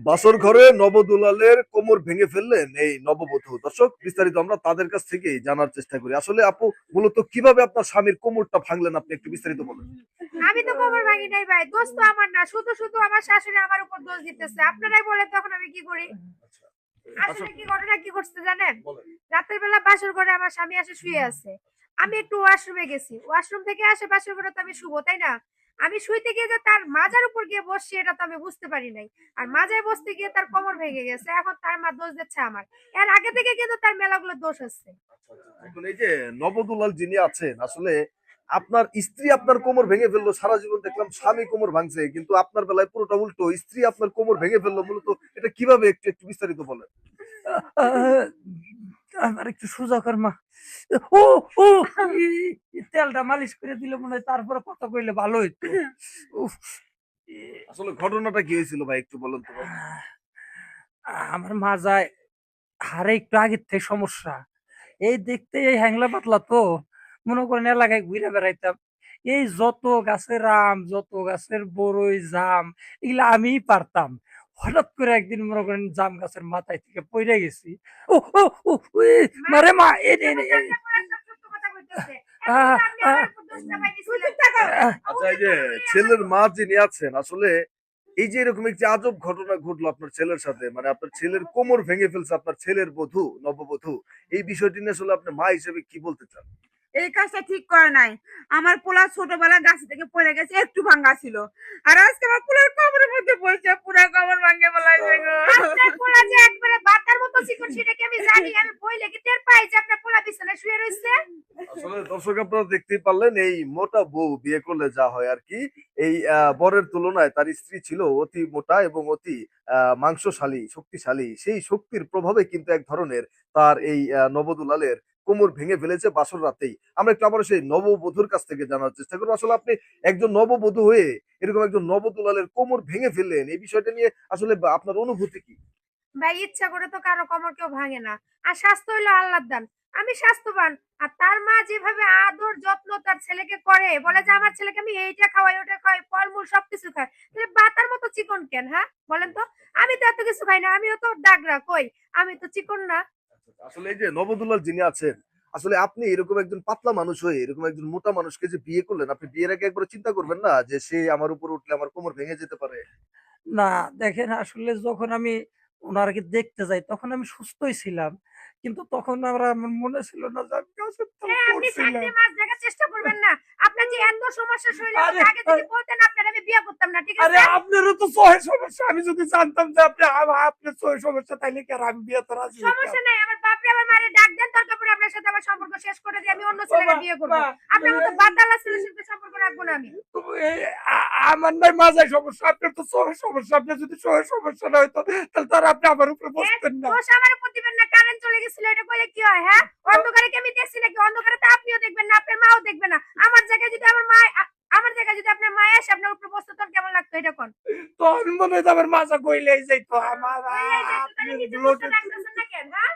বাসর ঘরে নবদুলালের কোমর ভেঙে ফেললেন এই নববধূ। দর্শক, বিস্তারিত আমরা তাদের কাছ থেকেই জানার চেষ্টা করি। আসলে আপু, মূলত কিভাবে আপনার স্বামীর কোমরটা ভাঙলেন, আপনি একটু বিস্তারিত বলেন। আমি তো কোমর ভাঙি নাই ভাই, দোষ তো আমার না, শুধু শুধু আমার শাশুড়ি আমার উপর দোষ দিতেছে। আপনারাই বলেন তখন আমি কি করি? আসলে আসলে কি ঘটনা কি করছে জানেন? বলেন। রাতের বেলা বাসর ঘরে আমার স্বামী আসে শুয়ে আছে। আমি একটু ওয়াশরুমে গেছি, ওয়াশরুম থেকে আসে বাসর ঘরে, তো আমি শুবো তাই না? আমি শুইতে গিয়ে যে তার মাজার উপর গিয়ে বসছি এটা তো আমি বুঝতে পারি নাই। আর মাজায় বসতে গিয়ে তার কোমর ভেঙে গেছে, এখন তার মা দোষ দিচ্ছে আমার। এর আগে থেকে কিন্তু তার মেলাগুলো দোষ আছে। এখন এই যে নবদুলাল যিনি আছেন, আসলে আপনার স্ত্রী আপনার কোমর ভেঙে ফেললো, সারা জীবন দেখলাম স্বামী কোমর ভাঙছে, কিন্তু আপনার বেলায় পুরোটা উল্টো, স্ত্রী আপনার কোমর ভেঙে ফেললো। মূলত এটা কিভাবে, একটু একটু বিস্তারিত বলেন। আহ, আমার একটু সোজা কর মা। ও ও তেলটা মালিশ করে দিলে মনে হয় তারপরে কথা কইলে ভালো হইতো। উফ, আসলে ঘটনাটা কি হয়েছিল ভাই, একটু বলেন তো ভাই। আমার মাজায় হাড়ে একটু আগের থেকে সমস্যা। এই দেখতে এই হ্যাংলা পাতলা তো, মনে করেন এলাকায় ঘুরে বেড়াইতাম। এই যত গাছের আম, যত গাছের বড়ই, জাম, এগুলা আমিই পারতাম। হঠাৎ করে একদিন মনে করেন জাম গাছের মাথায় থেকে পড়ে গেছি। ও ও ও এ, মা মারে মা এ এ, মিথ্যা এ, কথা একটা বলে সব সত্য কথা কইতেছে। এখন তো আপনি আমার উপর দোষ চাপাই দিছিলেন। আহ, আচ্ছা, এই যে ছেলের মা যিনি আছেন, আসলে এই যে এরকম একটি আজব ঘটনা ঘটলো আপনার ছেলের সাথে, মানে আপনার ছেলের কোমর ভেঙে ফেলছে আপনার ছেলের বধূ, নববধূ, এই বিষয়টি নিয়ে আসলে আপনি মা হিসেবে কি বলতে চান? এই কাজটা ঠিক করে নাই। আমার পোলা ছোটবেলা গাছ থেকে পড়ে গেছে, একটু ভাঙা ছিল। আর আজকে আমার পোলার কোমরের মধ্যে পড়ছে, পুরা কোমর ভাঙে ফেলাইছে গো। আপনার পোলা যে একবারে বাতার মতো চিকন সেটা কি আমি জানি? আমি বইলে কি টের পাই যে আপনার পোলা বিছানায় শুয়ে রইছে? আসলে দর্শক, আপনারা দেখতেই পারলেন এই মোটা বউ বিয়ে করলে যা হয় আর কি। এই বরের তুলনায় তার স্ত্রী ছিল অতি মোটা এবং অতি মাংসশালী, শক্তিশালী। সেই শক্তির প্রভাবে কিন্তু এক ধরনের তার এই নবদুলালের কোমর ভেঙে ফেলেছে বাসর রাতেই। আমরা একটু আবার সেই নববধূর কাছ থেকে জানার চেষ্টা করবো, আসলে আপনি একজন নববধূ হয়ে এরকম একজন নবদুলালের কোমর ভেঙে ফেললেন, এই বিষয়টা নিয়ে আসলে আপনার অনুভূতি কি? ভাই, ইচ্ছা করে তো কারো কোমর কেউ ভাঙে না। আর স্বাস্থ্য হইলো আল্লাহর দান। আমি স্বাস্থ্যবান। আর তার মা যেভাবে আদর যত্ন তার ছেলেকে করে, বলে যে আমার ছেলেকে আমি এইটা খাওয়াই, ওটা খাওয়াই, ফলমূল সবকিছু খাই, তাহলে বাতার মতো চিকন কেন? হ্যাঁ বলেন তো। আমি তো এত কিছু খাই না, আমিও তো ডাগরা কই, আমি তো চিকন না। আসলে এই যে নবদুল্লাল যিনি আছেন, আসলে আপনি এরকম একজন পাতলা মানুষ হয়ে এরকম একজন মোটা মানুষকে যে বিয়ে করলেন, আপনি বিয়ের আগে একবার চিন্তা করবেন না যে সে আমার উপর উঠলে আমার কোমর ভেঙে যেতে পারে? না, দেখেন আসলে যখন আমি ওনাকে দেখতে যাই তখন আমি সুস্থই ছিলাম, কিন্তু তখন আমার মনে ছিল না যে আমি গাছের তল হ্যাঁ, আপনি পড়ছিলাম। চাকরি মাছ দেখার চেষ্টা করবেন না। আপনার যে এত সমস্যা শরীরের আরে মধ্যে, আগে যদি বলতেন আপনার আমি বিয়ে করতাম না, ঠিক আরে আছে? আপনারও তো সহে সমস্যা, আমি যদি জানতাম যে আপনার সহে সমস্যা তাইলে কি আর আমি বিয়েতে রাজি হইতাম? সমস্যা নাই, আমার বাপরে আমার মারে ডাক দেন, দরকার পড়ে আপনার সাথে আমার সম্পর্ক শেষ করে দিয়ে আমি অন্য ছেলেকে বাবা, বিয়ে করব। মা, আপনার মতো বাতালা ছেলের সাথে সম্পর্ক রাখবো না আমি। এই আমার নাই মাজায় সমস্যা, আপনার তো সহে সমস্যা। আপনার যদি সহে সমস্যা না হইতো তাহলে তো আর আপনি আমার উপরে এ বসতেন না। দোষ আমার উপর দিবেন না, কারেন্ট চলে গেছিল এটা কইলে কি হয়? হ্যাঁ, অন্ধকারে কি আমি দেখছি নাকি? অন্ধকারে তো আপনিও দেখবেন না, আপনার মাও দেখবে না। আমার জায়গায় যদি আমার মা আমার জায়গায় যদি আপনার মা এসে আপনার উপরে বসতো, তখন কেমন লাগতো এটা কোন? তখন মনে হয় আমার মাজা গইলেই যাইতো। আমার কইলেই যাইতো, তাহলে আপনার নিচে বসে ব্লকের রাখতেছেন না কেন? হ্যাঁ,